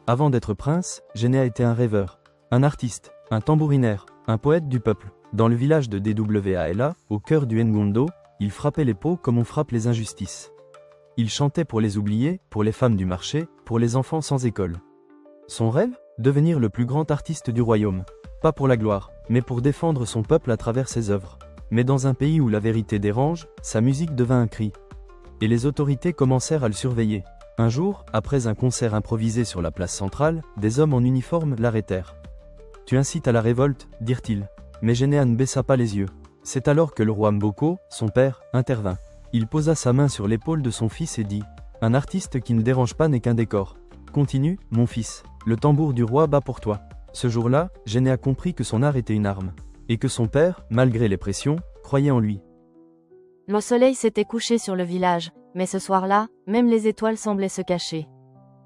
Avant d'être prince, Généa était un rêveur, un artiste, un tambourinaire, un poète du peuple. Dans le village de Dwala, au cœur du Ngondo, il frappait les pots comme on frappe les injustices. Il chantait pour les oubliés, pour les femmes du marché, pour les enfants sans école. Son rêve? Devenir le plus grand artiste du royaume. Pas pour la gloire, mais pour défendre son peuple à travers ses œuvres. Mais dans un pays où la vérité dérange, sa musique devint un cri. Et les autorités commencèrent à le surveiller. Un jour, après un concert improvisé sur la place centrale, des hommes en uniforme l'arrêtèrent. « Tu incites à la révolte », dirent-ils. Mais Généa ne baissa pas les yeux. C'est alors que le roi Mboko, son père, intervint. Il posa sa main sur l'épaule de son fils et dit « Un artiste qui ne dérange pas n'est qu'un décor. Continue, mon fils. Le tambour du roi bat pour toi. » Ce jour-là, Généa comprit que son art était une arme. Et que son père, malgré les pressions, croyait en lui. Le soleil s'était couché sur le village, mais ce soir-là, même les étoiles semblaient se cacher.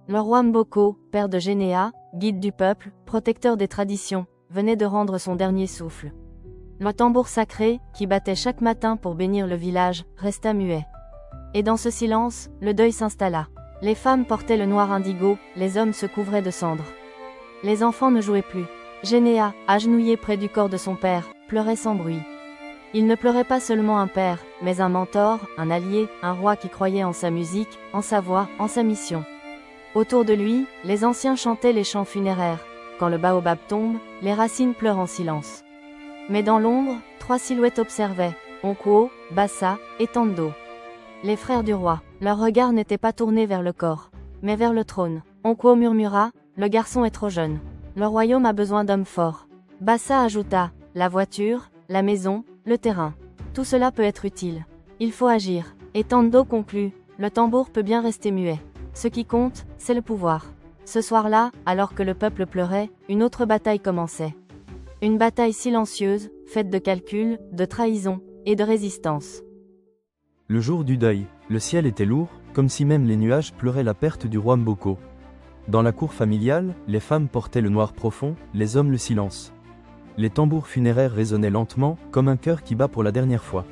Le roi Mboko, père de Généa, guide du peuple, protecteur des traditions, venait de rendre son dernier souffle. Le tambour sacré, qui battait chaque matin pour bénir le village, resta muet. Et dans ce silence, le deuil s'installa. Les femmes portaient le noir indigo, les hommes se couvraient de cendres. Les enfants ne jouaient plus. Généa, agenouillé près du corps de son père, pleurait sans bruit. Il ne pleurait pas seulement un père, mais un mentor, un allié, un roi qui croyait en sa musique, en sa voix, en sa mission. Autour de lui, les anciens chantaient les chants funéraires. Quand le baobab tombe, les racines pleurent en silence. Mais dans l'ombre, 3 silhouettes observaient, Onkuo, Bassa et Tando. Les frères du roi, leur regard n'était pas tourné vers le corps, mais vers le trône. Onkuo murmura, le garçon est trop jeune. Le royaume a besoin d'hommes forts. Bassa ajouta, la voiture, la maison, le terrain. Tout cela peut être utile. Il faut agir. Et Tando conclut, le tambour peut bien rester muet. Ce qui compte, c'est le pouvoir. Ce soir-là, alors que le peuple pleurait, une autre bataille commençait. Une bataille silencieuse, faite de calculs, de trahison et de résistance. Le jour du deuil, le ciel était lourd, comme si même les nuages pleuraient la perte du roi Mboko. Dans la cour familiale, les femmes portaient le noir profond, les hommes le silence. Les tambours funéraires résonnaient lentement, comme un cœur qui bat pour la dernière fois.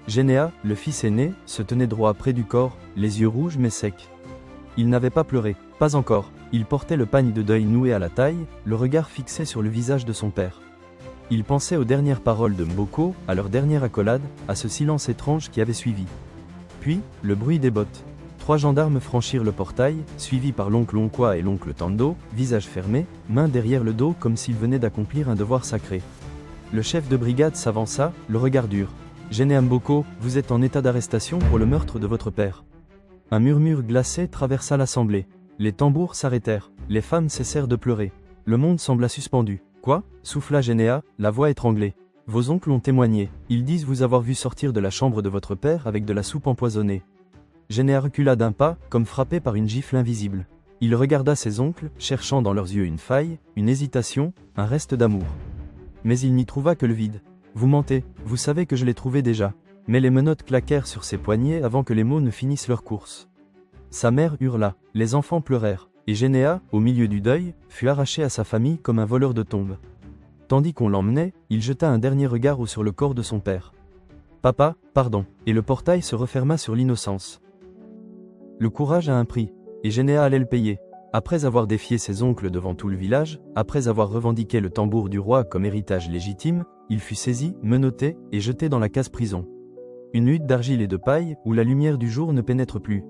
Généa, le fils aîné, se tenait droit près du corps, les yeux rouges mais secs. Il n'avait pas pleuré, pas encore. Il portait le pagne de deuil noué à la taille, le regard fixé sur le visage de son père. Il pensait aux dernières paroles de Mboko, à leur dernière accolade, à ce silence étrange qui avait suivi. Puis, le bruit des bottes. 3 gendarmes franchirent le portail, suivis par l'oncle Onkwa et l'oncle Tando, visage fermé, main derrière le dos comme s'ils venaient d'accomplir un devoir sacré. Le chef de brigade s'avança, le regard dur. « Généa Mboko, vous êtes en état d'arrestation pour le meurtre de votre père. » Un murmure glacé traversa l'assemblée. Les tambours s'arrêtèrent, les femmes cessèrent de pleurer. Le monde sembla suspendu. « Quoi » souffla Généa, la voix étranglée. « Vos oncles ont témoigné, ils disent vous avoir vu sortir de la chambre de votre père avec de la soupe empoisonnée. » Généa recula d'un pas, comme frappé par une gifle invisible. Il regarda ses oncles, cherchant dans leurs yeux une faille, une hésitation, un reste d'amour. Mais il n'y trouva que le vide. « Vous mentez, vous savez que je l'ai trouvé déjà. » Mais les menottes claquèrent sur ses poignets avant que les mots ne finissent leur course. Sa mère hurla, les enfants pleurèrent, et Généa, au milieu du deuil, fut arraché à sa famille comme un voleur de tombes. Tandis qu'on l'emmenait, il jeta un dernier regard sur le corps de son père. « Papa, pardon » et le portail se referma sur l'innocence. Le courage a un prix, et Généa allait le payer. Après avoir défié ses oncles devant tout le village, après avoir revendiqué le tambour du roi comme héritage légitime, il fut saisi, menotté, et jeté dans la case-prison. Une hutte d'argile et de paille, où la lumière du jour ne pénètre plus.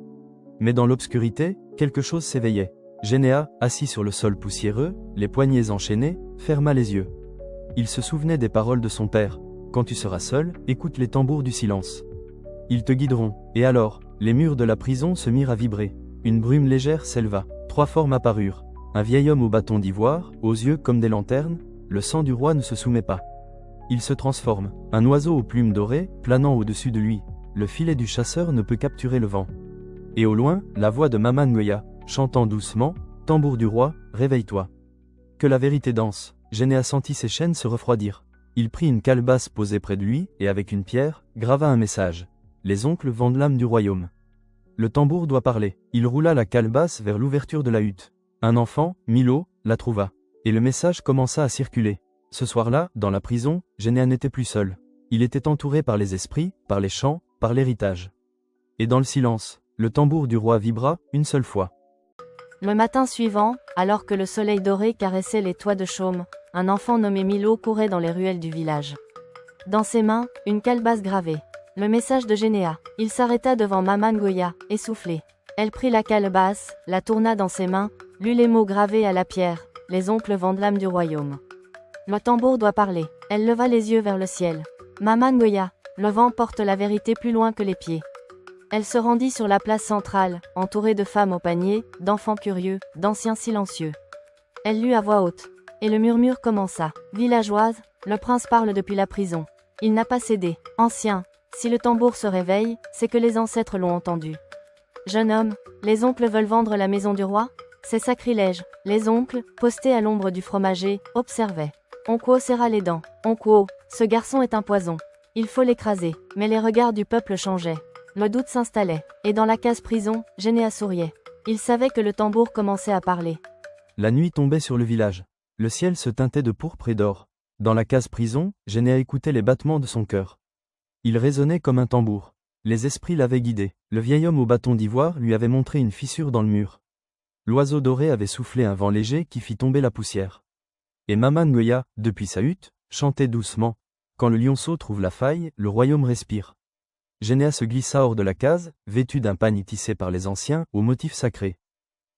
Mais dans l'obscurité, quelque chose s'éveillait. Généa, assis sur le sol poussiéreux, les poignets enchaînés, ferma les yeux. Il se souvenait des paroles de son père. « Quand tu seras seul, écoute les tambours du silence. Ils te guideront. » Et alors, les murs de la prison se mirent à vibrer. Une brume légère s'éleva. 3 formes apparurent. Un vieil homme au bâton d'ivoire, aux yeux comme des lanternes. Le sang du roi ne se soumet pas. Il se transforme. Un oiseau aux plumes dorées, planant au-dessus de lui. Le filet du chasseur ne peut capturer le vent. Et au loin, la voix de Mama Ngoya, chantant doucement, « Tambour du roi, réveille-toi. » Que la vérité danse. Généa sentit ses chaînes se refroidir. Il prit une calebasse posée près de lui, et avec une pierre, grava un message. Les oncles vendent l'âme du royaume. Le tambour doit parler. Il roula la calebasse vers l'ouverture de la hutte. Un enfant, Milo, la trouva. Et le message commença à circuler. Ce soir-là, dans la prison, Généa n'était plus seul. Il était entouré par les esprits, par les chants, par l'héritage. Et dans le silence, le tambour du roi vibra, une seule fois. Le matin suivant, alors que le soleil doré caressait les toits de chaume, un enfant nommé Milo courait dans les ruelles du village. Dans ses mains, une calebasse gravée. Le message de Généa. Il s'arrêta devant Maman Goya, essoufflé. Elle prit la calebasse, la tourna dans ses mains, lut les mots gravés à la pierre, les oncles Vandalam du royaume. Le tambour doit parler. Elle leva les yeux vers le ciel. Maman Goya, le vent porte la vérité plus loin que les pieds. Elle se rendit sur la place centrale, entourée de femmes au panier, d'enfants curieux, d'anciens silencieux. Elle lut à voix haute. Et le murmure commença. Villageoise, le prince parle depuis la prison. Il n'a pas cédé. Ancien, si le tambour se réveille, c'est que les ancêtres l'ont entendu. Jeune homme, les oncles veulent vendre la maison du roi? C'est sacrilège. Les oncles, postés à l'ombre du fromager, observaient. Onkuo serra les dents. Onkuo, ce garçon est un poison. Il faut l'écraser. Mais les regards du peuple changeaient. Le doute s'installait. Et dans la case prison, Généa souriait. Il savait que le tambour commençait à parler. La nuit tombait sur le village. Le ciel se teintait de pourpre et d'or. Dans la case prison, Généa écoutait les battements de son cœur. Il résonnait comme un tambour. Les esprits l'avaient guidé. Le vieil homme au bâton d'ivoire lui avait montré une fissure dans le mur. L'oiseau doré avait soufflé un vent léger qui fit tomber la poussière. Et Maman Goya, depuis sa hutte, chantait doucement. Quand le lionceau trouve la faille, le royaume respire. Généa se glissa hors de la case, vêtu d'un pagne tissé par les anciens, au motif sacré.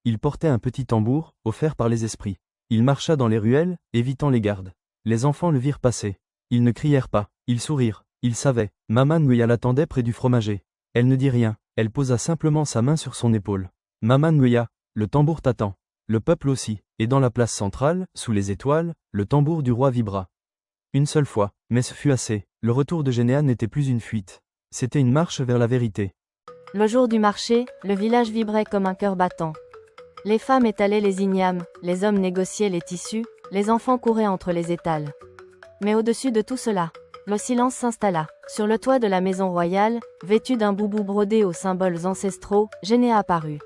Il portait un petit tambour, offert par les esprits. Il marcha dans les ruelles, évitant les gardes. Les enfants le virent passer. Ils ne crièrent pas, ils sourirent. Ils savaient. Maman Goya l'attendait près du fromager. Elle ne dit rien, elle posa simplement sa main sur son épaule. Maman Goya, le tambour t'attend. Le peuple aussi, et dans la place centrale, sous les étoiles, le tambour du roi vibra. Une seule fois, mais ce fut assez. Le retour de Généa n'était plus une fuite. C'était une marche vers la vérité. Le jour du marché, le village vibrait comme un cœur battant. Les femmes étalaient les ignames, les hommes négociaient les tissus, les enfants couraient entre les étals. Mais au-dessus de tout cela, le silence s'installa. Sur le toit de la maison royale, vêtu d'un boubou brodé aux symboles ancestraux, Généa apparut.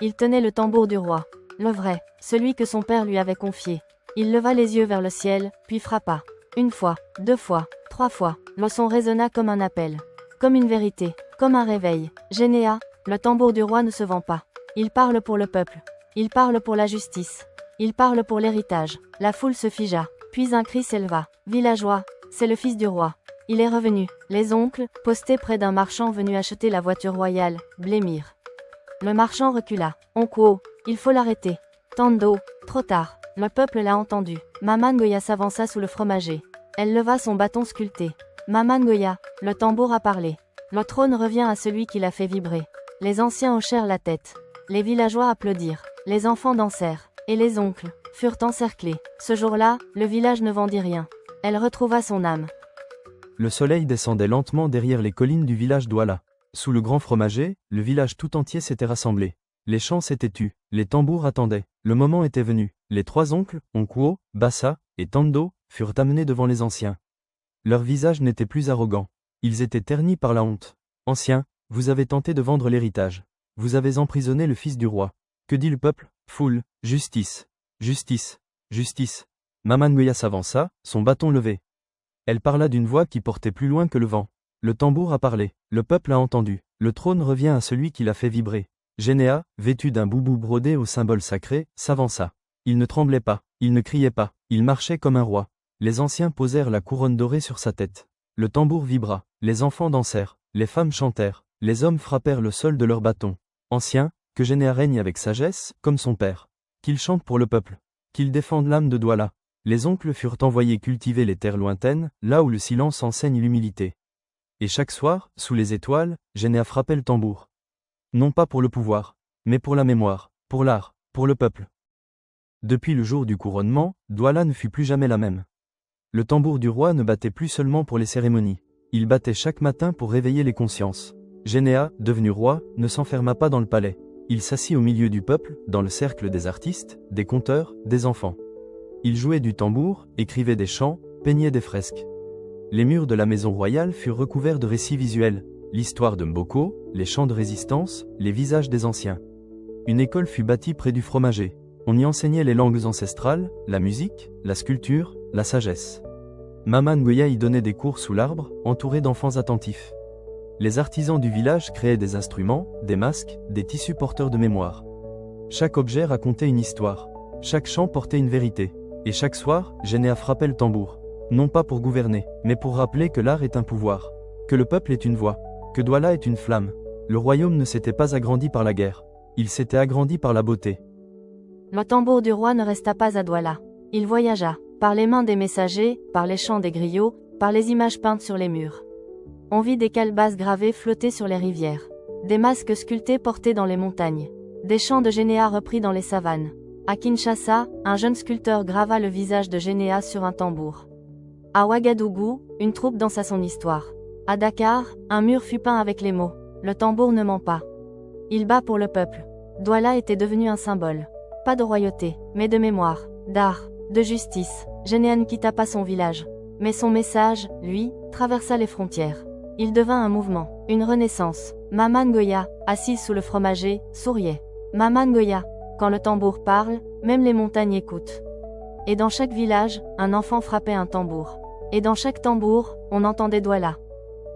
Il tenait le tambour du roi. Le vrai, celui que son père lui avait confié. Il leva les yeux vers le ciel, puis frappa. Une fois, 2 fois, 3 fois, le son résonna comme un appel. Comme une vérité, comme un réveil. Généa, le tambour du roi ne se vend pas. Il parle pour le peuple. Il parle pour la justice. Il parle pour l'héritage. La foule se figea. Puis un cri s'éleva. Villageois, c'est le fils du roi. Il est revenu. Les oncles, postés près d'un marchand venu acheter la voiture royale, blêmirent. Le marchand recula. Onkuo, il faut l'arrêter. Tando, trop tard. Le peuple l'a entendu. Maman Goya s'avança sous le fromager. Elle leva son bâton sculpté. Maman Goya, le tambour a parlé. Le trône revient à celui qui l'a fait vibrer. Les anciens hochèrent la tête. Les villageois applaudirent. Les enfants dansèrent. Et les oncles furent encerclés. Ce jour-là, le village ne vendit rien. Elle retrouva son âme. Le soleil descendait lentement derrière les collines du village d'Ouala. Sous le grand fromager, le village tout entier s'était rassemblé. Les chants s'étaient tus, les tambours attendaient. Le moment était venu. Les 3 oncles, Onkuo, Bassa et Tando, furent amenés devant les anciens. Leurs visages n'étaient plus arrogants. Ils étaient ternis par la honte. Anciens, vous avez tenté de vendre l'héritage. Vous avez emprisonné le fils du roi. Que dit le peuple? Foule, justice. Justice. Justice. Maman Goya s'avança, son bâton levé. Elle parla d'une voix qui portait plus loin que le vent. Le tambour a parlé, le peuple a entendu. Le trône revient à celui qui l'a fait vibrer. Généa, vêtu d'un boubou brodé au symbole sacré, s'avança. Il ne tremblait pas, il ne criait pas, il marchait comme un roi. Les anciens posèrent la couronne dorée sur sa tête. Le tambour vibra, les enfants dansèrent, les femmes chantèrent, les hommes frappèrent le sol de leurs bâtons. Ancien, que Généa règne avec sagesse, comme son père. Qu'il chante pour le peuple. Qu'il défende l'âme de Douala. Les oncles furent envoyés cultiver les terres lointaines, là où le silence enseigne l'humilité. Et chaque soir, sous les étoiles, Généa frappait le tambour. Non pas pour le pouvoir, mais pour la mémoire, pour l'art, pour le peuple. Depuis le jour du couronnement, Douala ne fut plus jamais la même. Le tambour du roi ne battait plus seulement pour les cérémonies. Il battait chaque matin pour réveiller les consciences. Généa, devenu roi, ne s'enferma pas dans le palais. Il s'assit au milieu du peuple, dans le cercle des artistes, des conteurs, des enfants. Il jouait du tambour, écrivait des chants, peignait des fresques. Les murs de la maison royale furent recouverts de récits visuels, l'histoire de Mboko, les chants de résistance, les visages des anciens. Une école fut bâtie près du fromager. On y enseignait les langues ancestrales, la musique, la sculpture, la sagesse. Maman Goya y donnait des cours sous l'arbre, entouré d'enfants attentifs. Les artisans du village créaient des instruments, des masques, des tissus porteurs de mémoire. Chaque objet racontait une histoire. Chaque chant portait une vérité. Et chaque soir, Généa frappait le tambour. Non pas pour gouverner, mais pour rappeler que l'art est un pouvoir. Que le peuple est une voix. Que Douala est une flamme. Le royaume ne s'était pas agrandi par la guerre. Il s'était agrandi par la beauté. Le tambour du roi ne resta pas à Douala. Il voyagea, par les mains des messagers, par les chants des griots, par les images peintes sur les murs. On vit des calebasses gravées flotter sur les rivières. Des masques sculptés portés dans les montagnes. Des chants de Généa repris dans les savanes. À Kinshasa, un jeune sculpteur grava le visage de Généa sur un tambour. À Ouagadougou, une troupe dansa son histoire. À Dakar, un mur fut peint avec les mots « Le tambour ne ment pas ». Il bat pour le peuple. Douala était devenu un symbole. Pas de royauté, mais de mémoire, d'art, de justice. Généa ne quitta pas son village. Mais son message, lui, traversa les frontières. Il devint un mouvement, une renaissance. Mama Ngoya, assise sous le fromager, souriait. Mama Ngoya, quand le tambour parle, même les montagnes écoutent. Et dans chaque village, un enfant frappait un tambour. Et dans chaque tambour, on entendait Douala.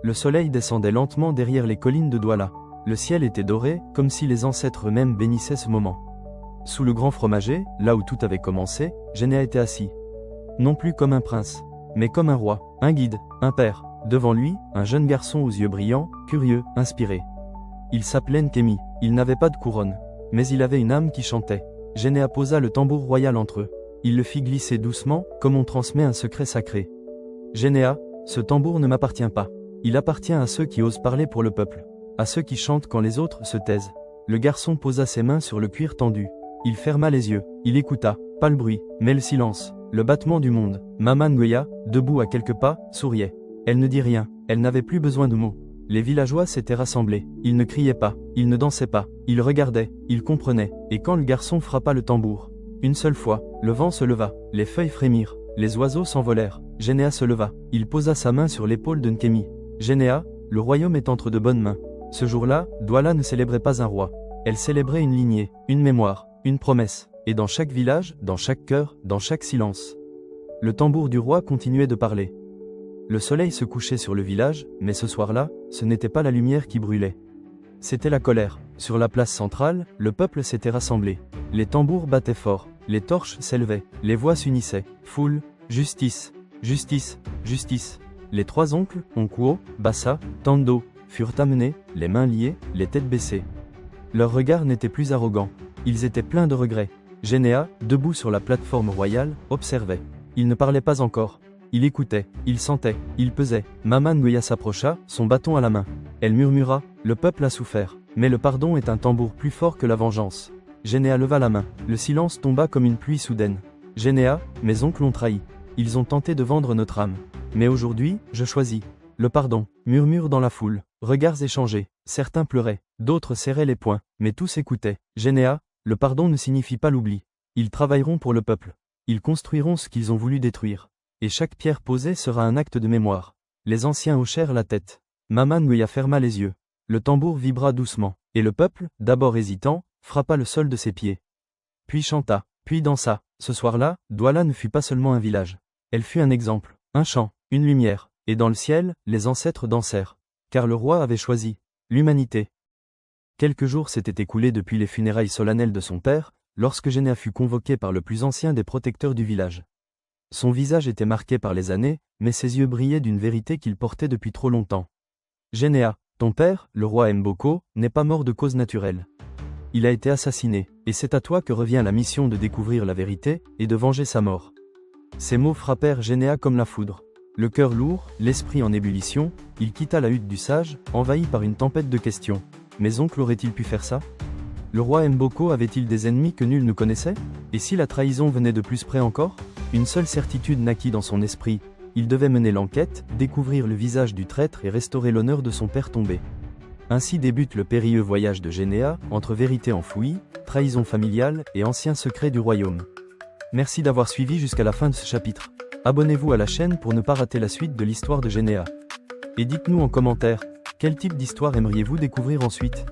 Le soleil descendait lentement derrière les collines de Douala. Le ciel était doré, comme si les ancêtres eux-mêmes bénissaient ce moment. Sous le grand fromager, là où tout avait commencé, Généa était assis. Non plus comme un prince, mais comme un roi, un guide, un père. Devant lui, un jeune garçon aux yeux brillants, curieux, inspiré. Il s'appelait Nkemi, il n'avait pas de couronne. Mais il avait une âme qui chantait. Généa posa le tambour royal entre eux. Il le fit glisser doucement, comme on transmet un secret sacré. Généa, ce tambour ne m'appartient pas. Il appartient à ceux qui osent parler pour le peuple. À ceux qui chantent quand les autres se taisent. Le garçon posa ses mains sur le cuir tendu. Il ferma les yeux. Il écouta. Pas le bruit, mais le silence. Le battement du monde. Mama Ngoya, debout à quelques pas, souriait. Elle ne dit rien. Elle n'avait plus besoin de mots. Les villageois s'étaient rassemblés. Ils ne criaient pas. Ils ne dansaient pas. Ils regardaient. Ils comprenaient. Et quand le garçon frappa le tambour, une seule fois, le vent se leva. Les feuilles frémirent. Les oiseaux s'envolèrent. Généa se leva. Il posa sa main sur l'épaule de Nkemi. Généa, le royaume est entre de bonnes mains. Ce jour-là, Douala ne célébrait pas un roi. Elle célébrait une lignée, une mémoire, une promesse. Et dans chaque village, dans chaque cœur, dans chaque silence, le tambour du roi continuait de parler. Le soleil se couchait sur le village, mais ce soir-là, ce n'était pas la lumière qui brûlait. C'était la colère. Sur la place centrale, le peuple s'était rassemblé. Les tambours battaient fort, les torches s'élevaient, les voix s'unissaient. Foule, justice, justice, justice. Les trois oncles, Onkuo, Bassa, Tando, furent amenés, les mains liées, les têtes baissées. Leurs regards n'étaient plus arrogants. Ils étaient pleins de regrets. Généa, debout sur la plateforme royale, observait. Il ne parlait pas encore. Il écoutait, il sentait, il pesait. Mama Ngoya s'approcha, son bâton à la main. Elle murmura, « Le peuple a souffert. Mais le pardon est un tambour plus fort que la vengeance. » Généa leva la main. Le silence tomba comme une pluie soudaine. « Généa, mes oncles ont trahi. Ils ont tenté de vendre notre âme. Mais aujourd'hui, je choisis. Le pardon. » Murmure dans la foule. Regards échangés. Certains pleuraient, d'autres serraient les poings, mais tous écoutaient. Généa, le pardon ne signifie pas l'oubli. Ils travailleront pour le peuple. Ils construiront ce qu'ils ont voulu détruire. Et chaque pierre posée sera un acte de mémoire. Les anciens hochèrent la tête. Mama Ngoya ferma les yeux. Le tambour vibra doucement, et le peuple, d'abord hésitant, frappa le sol de ses pieds. Puis chanta, puis dansa. Ce soir-là, Douala ne fut pas seulement un village. Elle fut un exemple, un chant, une lumière, et dans le ciel, les ancêtres dansèrent. Car le roi avait choisi l'humanité. Quelques jours s'étaient écoulés depuis les funérailles solennelles de son père, lorsque Généa fut convoqué par le plus ancien des protecteurs du village. Son visage était marqué par les années, mais ses yeux brillaient d'une vérité qu'il portait depuis trop longtemps. Généa, ton père, le roi Mboko, n'est pas mort de cause naturelle. Il a été assassiné, et c'est à toi que revient la mission de découvrir la vérité, et de venger sa mort. Ces mots frappèrent Généa comme la foudre. Le cœur lourd, l'esprit en ébullition, il quitta la hutte du sage, envahi par une tempête de questions. Mes oncles auraient-ils pu faire ça? Le roi Mboko avait-il des ennemis que nul ne connaissait? Et si la trahison venait de plus près encore? Une seule certitude naquit dans son esprit. Il devait mener l'enquête, découvrir le visage du traître et restaurer l'honneur de son père tombé. Ainsi débute le périlleux voyage de Généa, entre vérité enfouie, trahison familiale et anciens secrets du royaume. Merci d'avoir suivi jusqu'à la fin de ce chapitre. Abonnez-vous à la chaîne pour ne pas rater la suite de l'histoire de Généa. Et dites-nous en commentaire, quel type d'histoire aimeriez-vous découvrir ensuite?